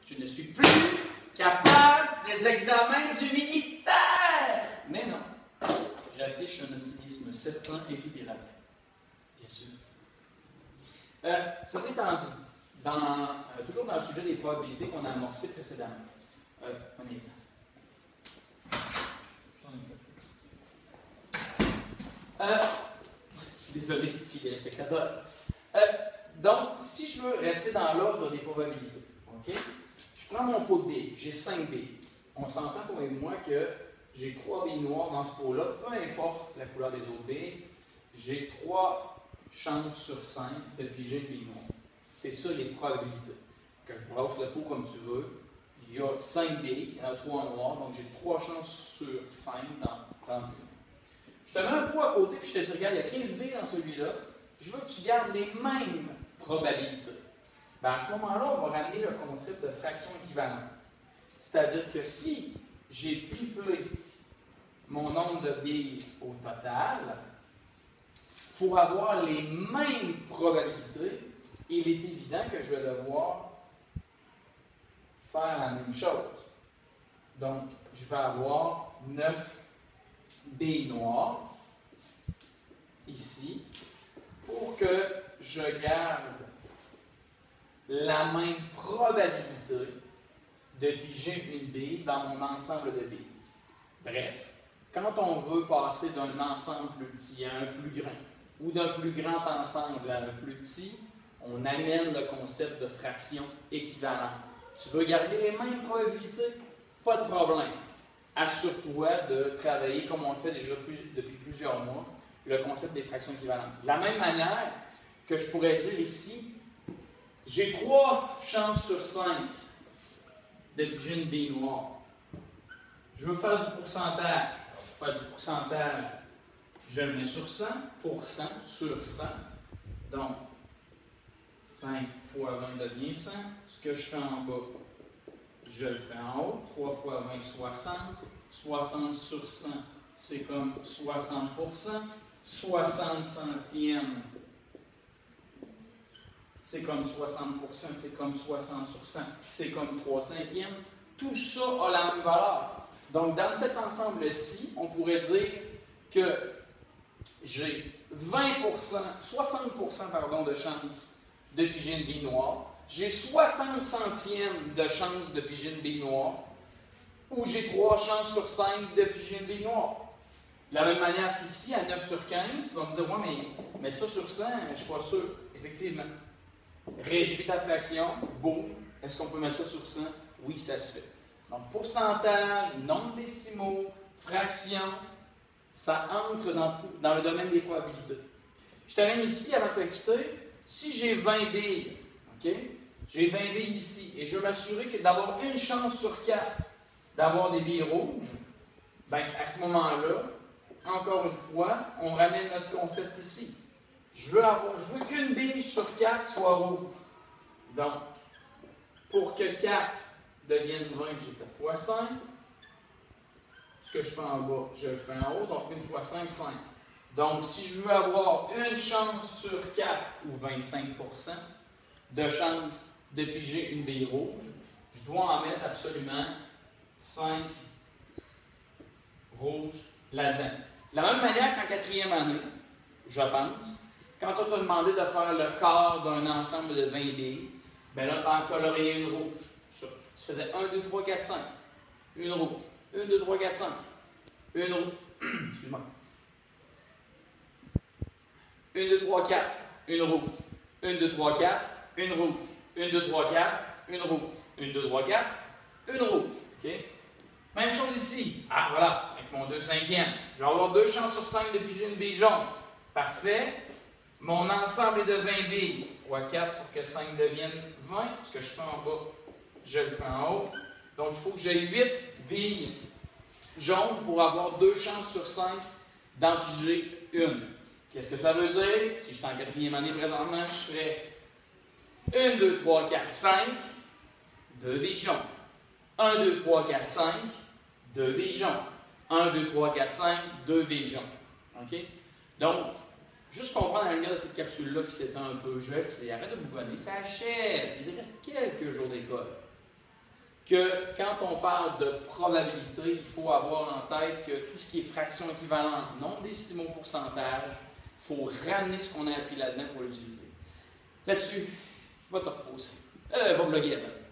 Je ne suis plus capable des examens du ministère. Mais non, j'affiche un optimisme certain et tout ira bien. Bien sûr. Ceci étant dit, toujours dans le sujet des probabilités qu'on a amorcé précédemment. Un instant. Désolé, fidèles spectateurs. Donc, si je veux rester dans l'ordre des probabilités, ok? Je prends mon pot de billes, j'ai 5 billes. On s'entend, toi et moi, que j'ai 3 billes noires dans ce pot-là, peu importe la couleur des autres billes, j'ai 3 chances sur 5 de piger une bille noire. C'est ça les probabilités. Que je brasse le pot comme tu veux, il y a 5 billes, il y en a 3 noires, donc j'ai 3 chances sur 5 d'en prendre une. Je te mets un pot à côté et je te dis, regarde, il y a 15 billes dans celui-là, je veux que tu gardes les mêmes probabilités. Ben à ce moment-là, on va ramener le concept de fraction équivalente. C'est-à-dire que si j'ai triplé mon nombre de billes au total, pour avoir les mêmes probabilités, il est évident que je vais devoir faire la même chose. Donc, je vais avoir 9 billes noires ici pour que je garde la même probabilité de piger une bille dans mon ensemble de billes. Bref, quand on veut passer d'un ensemble plus petit à un plus grand, ou d'un plus grand ensemble à un plus petit, on amène le concept de fraction équivalente. Tu veux garder les mêmes probabilités? Pas de problème. Assure-toi de travailler, comme on le fait déjà depuis plusieurs mois, le concept des fractions équivalentes. De la même manière que je pourrais dire ici, j'ai 3 chances sur 5 de piger une bille noire. Je veux faire du pourcentage. Pour faire du pourcentage, je le mets sur 100, sur 100. Donc, 5 fois 20 devient 100. Ce que je fais en bas, je le fais en haut. 3 fois 20, 60. 60 sur 100, c'est comme 60%. 60 centièmes, c'est comme 60%, c'est comme 60 sur 100, c'est comme 3 cinquièmes. Tout ça a la même valeur. Donc, dans cet ensemble-ci, on pourrait dire que j'ai 60% de chance de piger une bille noire, j'ai 60 centièmes de chance de piger une bille noire, ou j'ai 3 chances sur 5 de piger une bille noire. De la même manière qu'ici, à 9 sur 15, tu vas me dire, ouais, mais ça sur 100, je ne suis pas sûr. Effectivement. Réduis ta fraction, boum. Est-ce qu'on peut mettre ça sur 100? Oui, ça se fait. Donc, pourcentage, nombre décimaux, fraction, ça entre dans le domaine des probabilités. Je t'amène ici, avant de te quitter, si j'ai 20 billes, ok? J'ai 20 billes ici, et je veux m'assurer d'avoir une chance sur 4 d'avoir des billes rouges, bien, à ce moment-là, encore une fois, on ramène notre concept ici. Je veux qu'une bille sur 4 soit rouge. Donc, pour que 4 devienne 20, j'ai fait fois 5. Ce que je fais en bas, je le fais en haut. Donc, 1 fois 5, 5. Donc, si je veux avoir une chance sur 4, ou 25% de chance de piger une bille rouge, je dois en mettre absolument 5 rouges là-dedans. De la même manière qu'en 4e année, je pense, quand on t'a demandé de faire le quart d'un ensemble de 20 billes, bien là, tu as colorié une rouge. Ça. Tu faisais 1, 2, 3, 4, 5. Une rouge. 1, 2, 3, 4, 5. Une rouge. Excuse-moi. 1, 2, 3, 4. Une rouge. 1, 2, 3, 4. Une rouge. 1, 2, 3, 4. Une rouge. 1, 2, 3, 4. Une rouge. OK? Même chose ici. Ah, voilà. Avec mon 2 cinquièmes. Je vais avoir 2 chances sur 5 de piger une bille jaune. Parfait. Mon ensemble est de 20 billes. Fois 4 pour que 5 devienne 20. Ce que je fais en bas, je le fais en haut. Donc, il faut que j'aie 8 billes jaunes pour avoir 2 chances sur 5 d'en piger une. Qu'est-ce que ça veut dire? Si je suis en 4e année présentement, je ferais 1, 2, 3, 4, 5. 2 billes jaunes. 1, 2, 3, 4, 5. 2 billes jaunes. 1, 2, 3, 4, 5. 2 billes jaunes. OK? Donc, juste comprendre à la lumière de cette capsule-là qui s'étend un peu, c'est arrête de bougonner, ça achève. Il reste quelques jours d'école. que quand on parle de probabilité, il faut avoir en tête que tout ce qui est fraction équivalente, nombre décimaux, pourcentage, il faut ramener ce qu'on a appris là-dedans pour l'utiliser. Là-dessus, va te reposer. Va bloguer avant.